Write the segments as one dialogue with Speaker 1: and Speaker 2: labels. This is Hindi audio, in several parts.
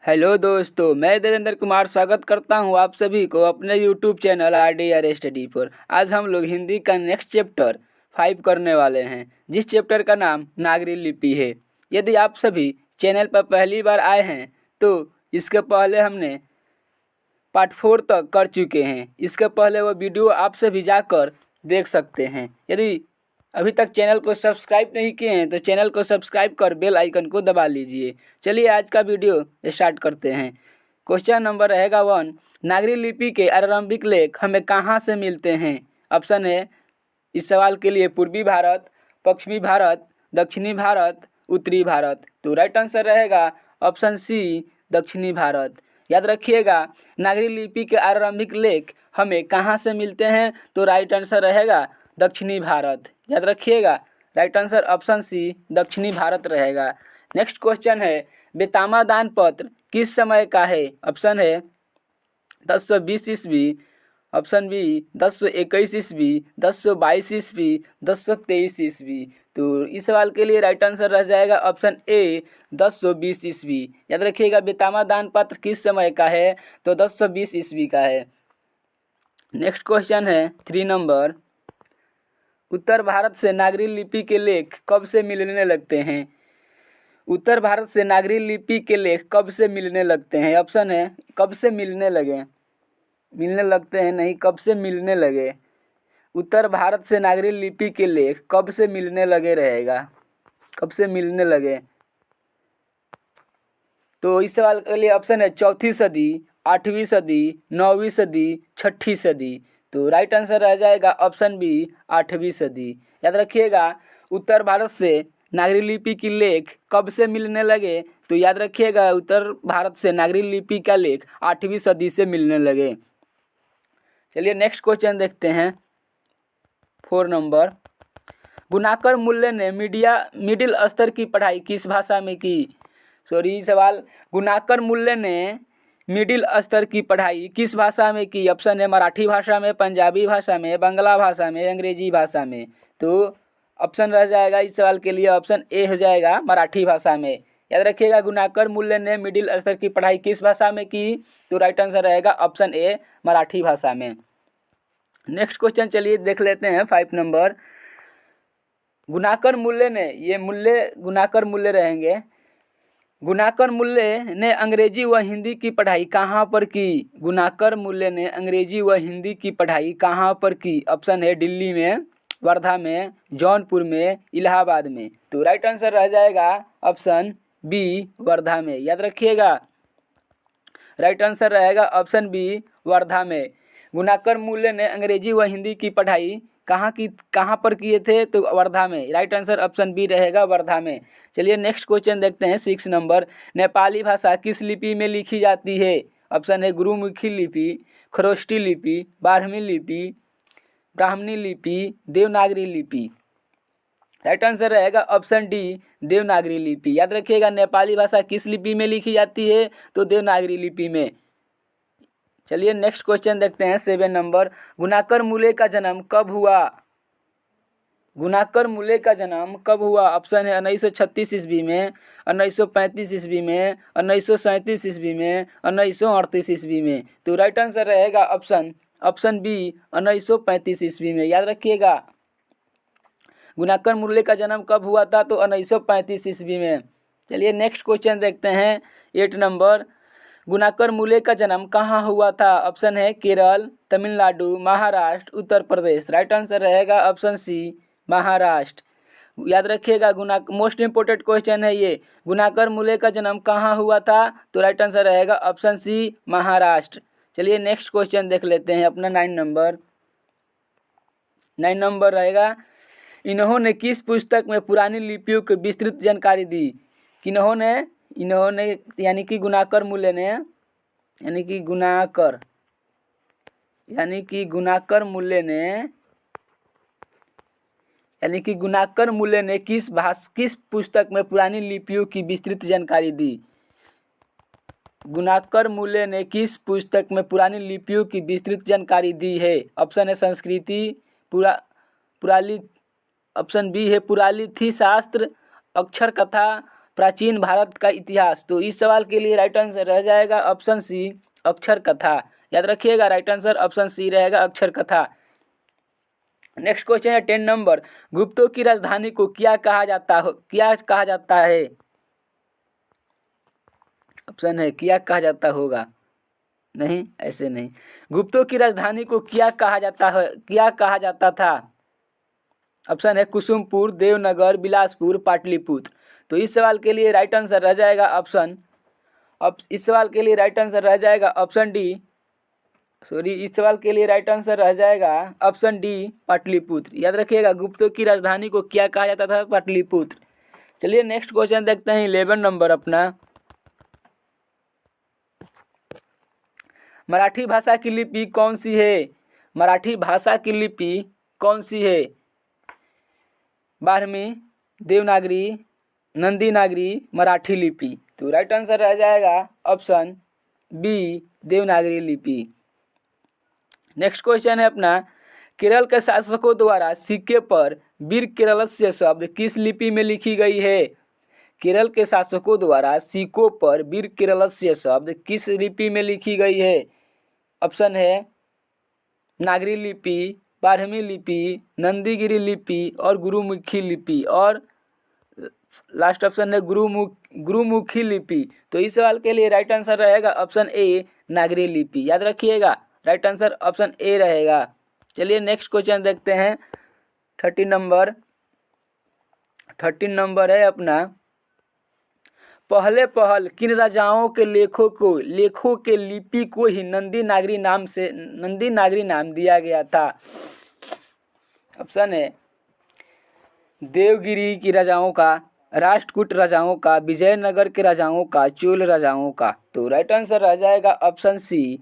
Speaker 1: हेलो दोस्तों, मैं देवेंद्र कुमार स्वागत करता हूं आप सभी को अपने यूट्यूब चैनल RDR स्टडी पर। आज हम लोग हिंदी का नेक्स्ट चैप्टर 5 करने वाले हैं, जिस चैप्टर का नाम नागरी लिपि है। यदि आप सभी चैनल पर पहली बार आए हैं तो इसके पहले हमने पार्ट 4 तक कर चुके हैं। इसके पहले वो वीडियो आप सभी जाकर देख सकते हैं। यदि अभी तक चैनल को सब्सक्राइब नहीं किए हैं तो चैनल को सब्सक्राइब कर बेल आइकन को दबा लीजिए। चलिए आज का वीडियो स्टार्ट करते हैं। क्वेश्चन नंबर रहेगा 1, नागरी लिपि के आरंभिक लेख हमें कहाँ से मिलते हैं? ऑप्शन है इस सवाल के लिए पूर्वी भारत, पश्चिमी भारत, दक्षिणी भारत, उत्तरी भारत। तो राइट आंसर रहेगा ऑप्शन सी, दक्षिणी भारत। याद रखिएगा, नागरी लिपि के आरंभिक लेख हमें कहाँ से मिलते हैं? तो राइट आंसर रहेगा दक्षिणी भारत। याद रखिएगा, राइट आंसर ऑप्शन सी, दक्षिणी भारत रहेगा। नेक्स्ट क्वेश्चन है, बेतामा दान पत्र किस समय का है? ऑप्शन है 1020 ईस्वी, ऑप्शन बी 1021 ईस्वी, 1022 ईस्वी, 1023 ईस्वी। तो इस सवाल के लिए राइट आंसर रह जाएगा ऑप्शन ए, 1020 ईस्वी। याद रखिएगा, बेतामा दान पत्र किस समय का है? तो 1020 ईस्वी का है। नेक्स्ट क्वेश्चन है 3 नंबर, उत्तर भारत से नागरी लिपि के लेख कब से मिलने लगते हैं? उत्तर भारत से नागरी लिपि के लेख कब से मिलने लगते हैं? ऑप्शन है कब से मिलने लगे, मिलने लगते हैं नहीं, कब से मिलने लगे। उत्तर भारत से नागरी लिपि के लेख कब से मिलने लगे रहेगा, कब से मिलने लगे। तो इस सवाल के लिए ऑप्शन है 4वीं सदी, 8वीं सदी, 9वीं सदी, 6ठी सदी। तो राइट आंसर रह जाएगा ऑप्शन बी, 8वीं सदी। याद रखिएगा, उत्तर भारत से नागरी लिपि की लेख कब से मिलने लगे? तो याद रखिएगा, उत्तर भारत से नागरी लिपि का लेख 8वीं सदी से मिलने लगे। चलिए नेक्स्ट क्वेश्चन देखते हैं 4 नंबर, गुणाकर मूल्य ने मिडिल स्तर की पढ़ाई किस भाषा में की? सॉरी, सवाल, गुणाकर मूल्य ने मिडिल स्तर की पढ़ाई किस भाषा में की? ऑप्शन है मराठी भाषा में, पंजाबी भाषा में, बांग्ला भाषा में, अंग्रेजी भाषा में। तो ऑप्शन रह जाएगा इस सवाल के लिए ऑप्शन ए हो जाएगा, मराठी भाषा में। याद रखिएगा, गुणाकर मूल्य ने मिडिल स्तर की पढ़ाई किस भाषा में की? तो राइट आंसर रहेगा ऑप्शन ए, मराठी भाषा में। नेक्स्ट क्वेश्चन चलिए देख लेते हैं 5 नंबर, गुणाकर मूल्य ने, ये मूल्य गुणाकर मूल्य रहेंगे, गुणाकर मूल्य ने अंग्रेजी व हिंदी की पढ़ाई कहाँ पर की? गुणाकर मूल्य ने अंग्रेजी व हिंदी की पढ़ाई कहाँ पर की? ऑप्शन है दिल्ली में, वर्धा में, जौनपुर में, इलाहाबाद में। तो राइट आंसर रह जाएगा ऑप्शन बी, वर्धा में। याद रखिएगा, राइट आंसर रहेगा ऑप्शन बी, वर्धा में। गुणाकर मूल्य ने अंग्रेजी व हिंदी की पढ़ाई कहाँ पर किए थे? तो वर्धा में। राइट आंसर ऑप्शन बी रहेगा, वर्धा में। चलिए नेक्स्ट क्वेश्चन देखते हैं 6 नंबर, नेपाली भाषा किस लिपि में लिखी जाती है? ऑप्शन है गुरुमुखी लिपि, खरोष्टी लिपि, बारहमी लिपि, ब्राह्मणी लिपि, देवनागरी लिपि। राइट आंसर रहेगा ऑप्शन डी, देवनागरी लिपि। याद रखिएगा, नेपाली भाषा किस लिपि में लिखी जाती है? तो देवनागरी लिपि में। चलिए नेक्स्ट क्वेश्चन देखते हैं 7 नंबर, गुणाकर मूल्य का जन्म कब हुआ? गुणाकर मूल्य का जन्म कब हुआ? ऑप्शन है 1936 ईस्वी में, 1935 ईस्वी में, 1937 ईस्वी में, 1938 ईस्वी में। तो राइट आंसर रहेगा ऑप्शन बी, 1935 ईस्वी में। याद रखिएगा, गुणाकर मूल्य का जन्म कब हुआ था? तो 1935 ईस्वी में। चलिए नेक्स्ट क्वेश्चन देखते हैं 8 नंबर, गुणाकर मूल्य का जन्म कहाँ हुआ था? ऑप्शन है केरल, तमिलनाडु, महाराष्ट्र, उत्तर प्रदेश। राइट आंसर रहेगा ऑप्शन सी, महाराष्ट्र। याद रखिएगा, मोस्ट इंपोर्टेंट क्वेश्चन है ये, गुणाकर मूल्य का जन्म कहाँ हुआ था? तो राइट आंसर रहेगा ऑप्शन सी, महाराष्ट्र। चलिए नेक्स्ट क्वेश्चन देख लेते हैं अपना 9 नंबर। 9 नंबर रहेगा, इन्होंने किस पुस्तक में पुरानी लिपियों की विस्तृत जानकारी दी? इन्होंने यानी कि गुणाकर मूल्य ने, यानी कि गुणाकर मूल्य ने किस पुस्तक में पुरानी लिपियों की विस्तृत जानकारी दी? गुणाकर मूल्य ने किस पुस्तक में पुरानी लिपियों की विस्तृत जानकारी दी है? ऑप्शन है संस्कृति, पुराली, ऑप्शन बी है पुरालिथि शास्त्र, अक्षर कथा, प्राचीन भारत का इतिहास। तो इस सवाल के लिए राइट आंसर रह जाएगा ऑप्शन सी, अक्षर कथा। याद रखिएगा, राइट आंसर ऑप्शन सी रहेगा, अक्षर कथा। नेक्स्ट क्वेश्चन है 10 नंबर, गुप्तों की राजधानी को क्या कहा जाता है? ऑप्शन है क्या कहा जाता होगा, नहीं, ऐसे नहीं। गुप्तों की राजधानी को क्या कहा जाता था? ऑप्शन है कुसुमपुर, देवनगर, बिलासपुर, पाटलिपुत्र। तो इस सवाल के लिए राइट आंसर रह जाएगा इस सवाल के लिए राइट आंसर रह जाएगा ऑप्शन डी, इस सवाल के लिए राइट आंसर रह जाएगा ऑप्शन डी, पाटलिपुत्र। याद रखिएगा, गुप्तों की राजधानी को क्या कहा जाता था? पाटलिपुत्र। चलिए नेक्स्ट क्वेश्चन देखते हैं 11 नंबर अपना। मराठी भाषा की लिपि कौन सी है? मराठी भाषा की लिपि कौन सी है? बारहवीं, देवनागरी, नंदी नागरी, मराठी लिपि। तो राइट आंसर रह जाएगा ऑप्शन बी, देवनागरी लिपि। नेक्स्ट क्वेश्चन है अपना, केरल के शासकों द्वारा सिक्के पर वीर केरलस्य शब्द किस लिपि में लिखी गई है? केरल के शासकों द्वारा सिक्कों पर वीर केरलस्य शब्द किस लिपि में लिखी गई है? ऑप्शन है नागरी लिपि, बारहवीं लिपि, नंदीगिरी लिपि और गुरुमुखी लिपि, और लास्ट ऑप्शन है गुरुमुखी लिपि। तो इस सवाल के लिए राइट आंसर रहेगा ऑप्शन ए, नागरी लिपि। याद रखिएगा, राइट आंसर ऑप्शन ए रहेगा। चलिए नेक्स्ट क्वेश्चन देखते हैं 13 नंबर है अपना, पहल किन राजाओं के लेखों के लिपि को ही नंदी नागरी नाम दिया गया था? ऑप्शन है देवगिरी की राजाओं का, राष्ट्रकूट राजाओं का, विजयनगर के राजाओं का, चोल राजाओं का। तो राइट आंसर रह जाएगा ऑप्शन सी,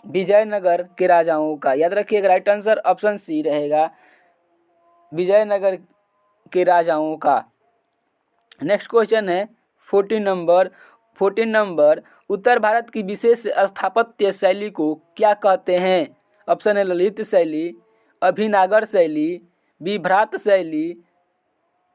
Speaker 1: विजयनगर के राजाओं का। याद रखिएगा, राइट आंसर ऑप्शन सी रहेगा, विजयनगर के राजाओं का। नेक्स्ट क्वेश्चन है 14 नंबर, उत्तर भारत की विशेष स्थापत्य शैली को क्या कहते हैं? ऑप्शन है ललित शैली, अभिनागर शैली, विभ्रात शैली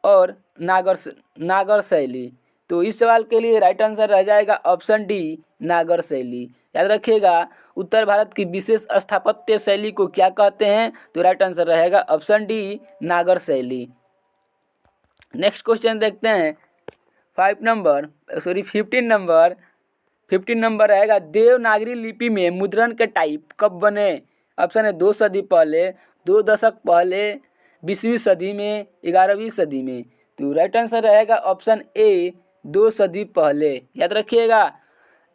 Speaker 1: और नागर शैली। तो इस सवाल के लिए राइट आंसर रह जाएगा ऑप्शन डी, नागर शैली। याद रखिएगा, उत्तर भारत की विशेष स्थापत्य शैली को क्या कहते हैं? तो राइट आंसर रहेगा ऑप्शन डी, नागर शैली। नेक्स्ट क्वेश्चन देखते हैं 15 नंबर रहेगा, देवनागरी लिपि में मुद्रण के टाइप कब बने? ऑप्शन है 2 सदी पहले, 2 दशक पहले, 20वीं सदी में, 11वीं सदी में। तो राइट आंसर रहेगा ऑप्शन ए, 2 सदी पहले। याद रखिएगा,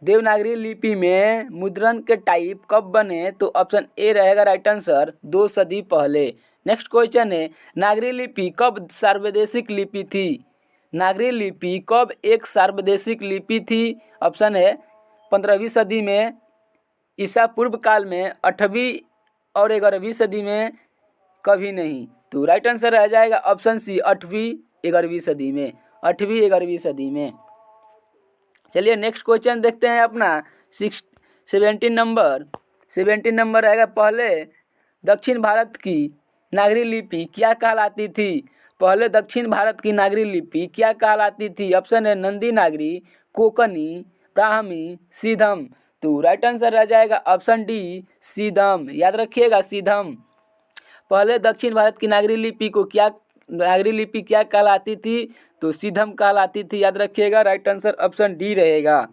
Speaker 1: देवनागरी लिपि में मुद्रण के टाइप कब बने? तो ऑप्शन ए रहेगा राइट आंसर, 2 सदी पहले। नेक्स्ट क्वेश्चन है, नागरी लिपि कब सार्वदेशिक लिपि थी? नागरी लिपि कब एक सार्वदेशिक लिपि थी? ऑप्शन है 15वीं सदी में, ईसा पूर्व काल में, 8वीं और 11वीं सदी में, कभी नहीं। तो राइट आंसर रह जाएगा ऑप्शन सी, 8वीं 11वीं सदी में, 8वीं 11वीं सदी में। चलिए नेक्स्ट क्वेश्चन देखते हैं अपना 17 नंबर रहेगा, पहले दक्षिण भारत की नागरी लिपि क्या कहलाती थी? पहले दक्षिण भारत की नागरी लिपि क्या कहलाती थी? ऑप्शन है नंदी नागरी, कोकनी, ब्राह्मी, सीधम। तो राइट आंसर रह जाएगा ऑप्शन डी, सीधम। याद रखिएगा, सीधम। पहले दक्षिण भारत की नागरी लिपि क्या कहलाती थी? तो सीधम कहलाती थी। याद रखिएगा, राइट आंसर ऑप्शन डी रहेगा।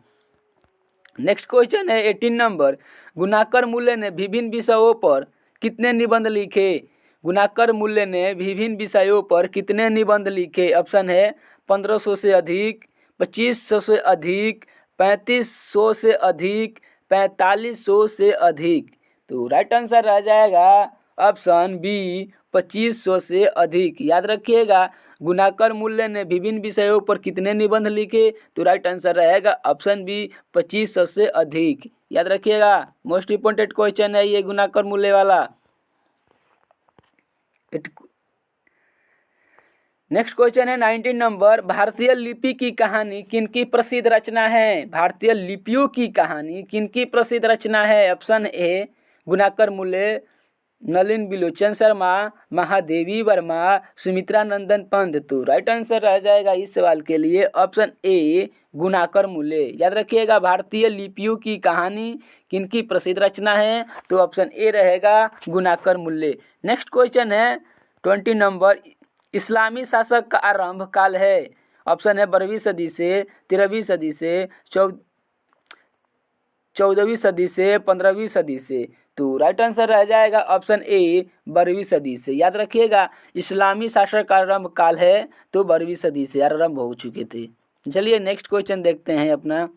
Speaker 1: नेक्स्ट क्वेश्चन है 18 नंबर, गुणाकर मूल्य ने विभिन्न विषयों पर कितने निबंध लिखे? गुणाकर मूल्य ने विभिन्न विषयों पर कितने निबंध लिखे? ऑप्शन है 1500 से अधिक, 2500 से अधिक, 3500 से अधिक, 4500 से अधिक। तो राइट आंसर रह जाएगा ऑप्शन बी, 2500 से अधिक। याद रखिएगा, गुणाकर मूल्य ने विभिन्न विषयों पर कितने निबंध लिखे? तो राइट आंसर रहेगा ऑप्शन बी, 2500 से अधिक। याद रखिएगा, मोस्ट इंपोर्टेंट क्वेश्चन है ये गुणाकर मूल्य वाला। नेक्स्ट क्वेश्चन है 19 नंबर, भारतीय लिपि की कहानी किनकी प्रसिद्ध रचना है? भारतीय लिपियों की कहानी किनकी प्रसिद्ध रचना है? ऑप्शन ए गुणाकर मूल्य नलिन बिलोचन शर्मा, महादेवी वर्मा, सुमित्रा नंदन पंत। तो राइट आंसर रह जाएगा इस सवाल के लिए ऑप्शन ए गुणाकर मूल्य। याद रखिएगा भारतीय लिपियों की कहानी किनकी प्रसिद्ध रचना है, तो ऑप्शन ए रहेगा गुणाकर मूल्य। नेक्स्ट क्वेश्चन है 20 नंबर, इस्लामी शासक का आरंभ काल है। ऑप्शन है 12वीं सदी से, 13वीं सदी से, 14वीं सदी से, 15वीं सदी से। तो राइट आंसर रह जाएगा ऑप्शन ए 12वीं सदी से। याद रखिएगा इस्लामी शासक का आरंभ काल है तो 12वीं सदी से आरंभ हो चुके थे। चलिए नेक्स्ट क्वेश्चन देखते हैं अपना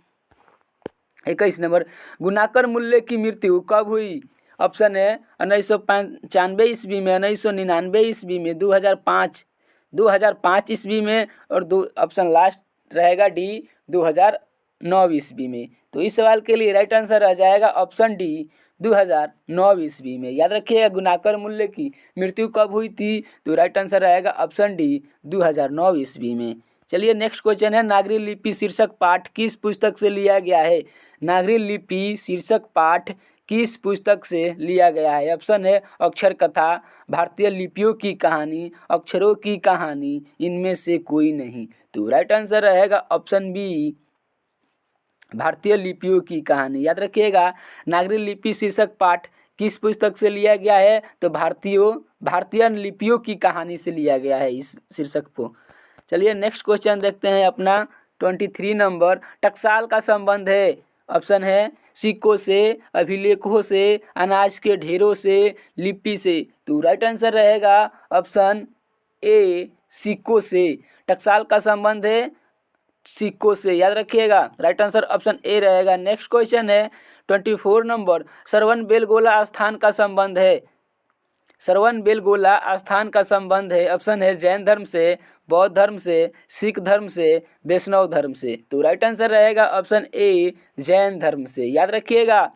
Speaker 1: 21 नंबर, गुणाकर मूल्य की मृत्यु कब हुई। ऑप्शन है 1995 ईस्वी में, 1999 ईस्वी में, 2005 ईस्वी में, और दो ऑप्शन लास्ट रहेगा डी 2009 ईस्वी में। तो इस सवाल के लिए राइट आंसर रह जाएगा ऑप्शन डी 2009 ईस्वी में। याद रखिएगा गुणाकर मूल्य की मृत्यु कब हुई थी, तो राइट आंसर रहेगा ऑप्शन डी 2009 ईस्वी में। चलिए नेक्स्ट क्वेश्चन है, नागरी लिपि शीर्षक पाठ किस पुस्तक से लिया गया है। नागरी लिपि शीर्षक पाठ किस पुस्तक से लिया गया है। ऑप्शन है अक्षर कथा, भारतीय लिपियों की कहानी, अक्षरों की कहानी, इनमें से कोई नहीं। तो राइट आंसर रहेगा ऑप्शन बी भारतीय लिपियों की कहानी। याद रखिएगा नागरी लिपि शीर्षक पाठ किस पुस्तक से लिया गया है, तो भारतीय लिपियों की कहानी से लिया गया है इस शीर्षक को। चलिए नेक्स्ट क्वेश्चन देखते हैं अपना 23 नंबर, टकसाल का संबंध है। ऑप्शन है सिक्कों से, अभिलेखों से, अनाज के ढेरों से, लिपि से। तो राइट आंसर रहेगा ऑप्शन ए सिक्कों से। टकसाल का संबंध है सिक्कों से। याद रखिएगा राइट आंसर ऑप्शन ए रहेगा। नेक्स्ट क्वेश्चन है 24 नंबर, श्रवण बेलगोला आस्थान का संबंध है। श्रवण बेलगोला आस्थान का संबंध है। ऑप्शन है जैन धर्म से, बौद्ध धर्म से, सिख धर्म से, वैष्णव धर्म से। तो राइट आंसर रहेगा ऑप्शन ए जैन धर्म से। याद रखिएगा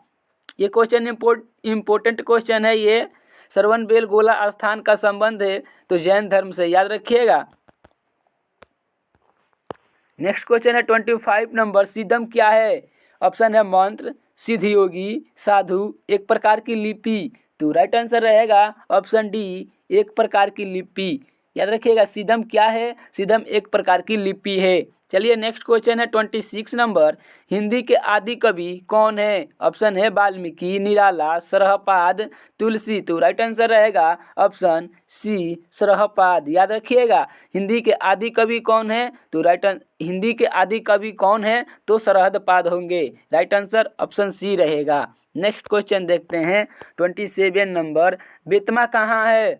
Speaker 1: ये क्वेश्चन इम्पोर्टेंट क्वेश्चन है। ये श्रवण बेलगोला आस्थान का संबंध है तो जैन धर्म से। याद रखिएगा। नेक्स्ट क्वेश्चन है 25 नंबर, सिद्धम क्या है। ऑप्शन है मंत्र, सिद्ध योगी, साधु, एक प्रकार की लिपि। तो राइट आंसर रहेगा ऑप्शन डी एक प्रकार की लिपि। याद रखिएगा सिद्धम क्या है, सिद्धम एक प्रकार की लिपि है। चलिए नेक्स्ट क्वेश्चन है 26 नंबर, हिंदी के आदि कवि कौन है। ऑप्शन है वाल्मीकि, निराला, सरहपाद, तुलसी। तो राइट आंसर रहेगा ऑप्शन सी सरहपाद। याद रखिएगा हिंदी के आदि कवि कौन है, तो हिंदी के आदि कवि कौन है, तो सरहदपाद होंगे। राइट आंसर ऑप्शन सी रहेगा। नेक्स्ट क्वेश्चन देखते हैं 27 नंबर, बेतमा कहाँ है।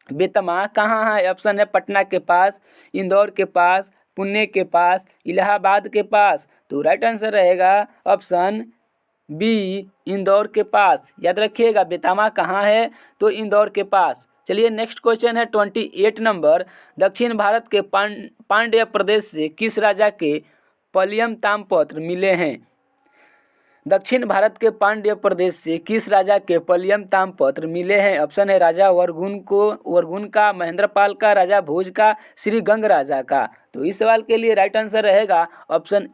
Speaker 1: बेतमा कहाँ है। ऑप्शन है पटना के पास, इंदौर के पास, पुणे के पास, इलाहाबाद के पास। तो राइट आंसर रहेगा ऑप्शन बी इंदौर के पास। याद रखिएगा बेतमा कहाँ है, तो इंदौर के पास। चलिए नेक्स्ट क्वेश्चन है 28 नंबर, दक्षिण भारत के पांड्य प्रदेश से किस राजा के पलियम ताम्रपत्र मिले हैं। दक्षिण भारत के पांड्य प्रदेश से किस राजा के पलियम ताम्रपत्र मिले हैं। ऑप्शन है राजा वर्गुन का, महेंद्रपाल का, राजा भोज का, श्री गंग राजा का। तो इस सवाल के लिए राइट आंसर रहेगा ऑप्शन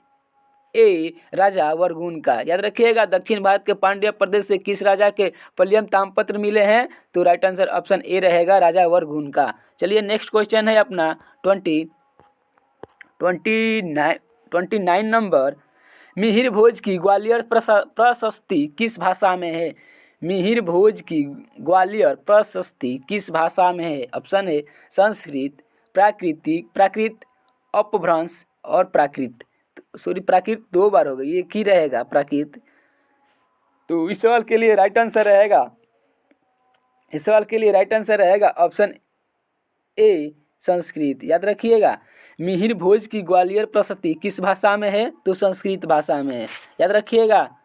Speaker 1: ए राजा वर्गुन का। याद रखिएगा दक्षिण भारत के पांड्य प्रदेश से किस राजा के पलियम ताम्रपत्र मिले हैं, तो राइट आंसर ऑप्शन ए रहेगा राजा वर्गुन का। चलिए नेक्स्ट क्वेश्चन है अपना 29 नंबर, मिहिर भोज की ग्वालियर प्रशस्ति किस भाषा में है। मिहिर भोज की ग्वालियर प्रशस्ति किस भाषा में है। ऑप्शन है संस्कृत, प्राकृत, अपभ्रंश और प्राकृत। प्राकृत 2 बार हो गई, एक ही रहेगा प्राकृत। तो इस सवाल के लिए राइट आंसर रहेगा ऑप्शन ए संस्कृत। याद रखिएगा मिहिर भोज की ग्वालियर प्रशस्ति किस भाषा में है, तो संस्कृत भाषा में है। याद रखिएगा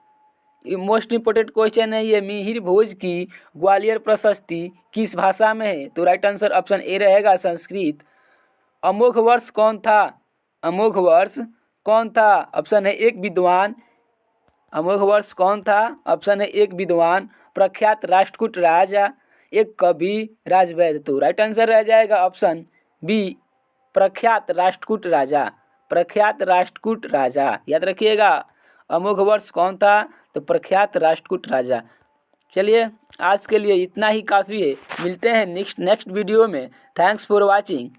Speaker 1: ये मोस्ट इंपोर्टेंट क्वेश्चन है ये, मिहिर भोज की ग्वालियर प्रशस्ति किस भाषा में है, तो राइट आंसर ऑप्शन ए रहेगा संस्कृत। अमोघ वर्ष कौन था। ऑप्शन है एक विद्वान। अमोघ वर्ष कौन था। ऑप्शन है एक विद्वान, प्रख्यात राष्ट्रकूट राजा, एक कवि, राजवैद्य। तो राइट आंसर रह जाएगा ऑप्शन बी प्रख्यात राष्ट्रकूट राजा। याद रखिएगा अमोघ वर्ष कौन था, तो प्रख्यात राष्ट्रकूट राजा। चलिए आज के लिए इतना ही काफ़ी है, मिलते हैं नेक्स्ट वीडियो में। Thanks for watching.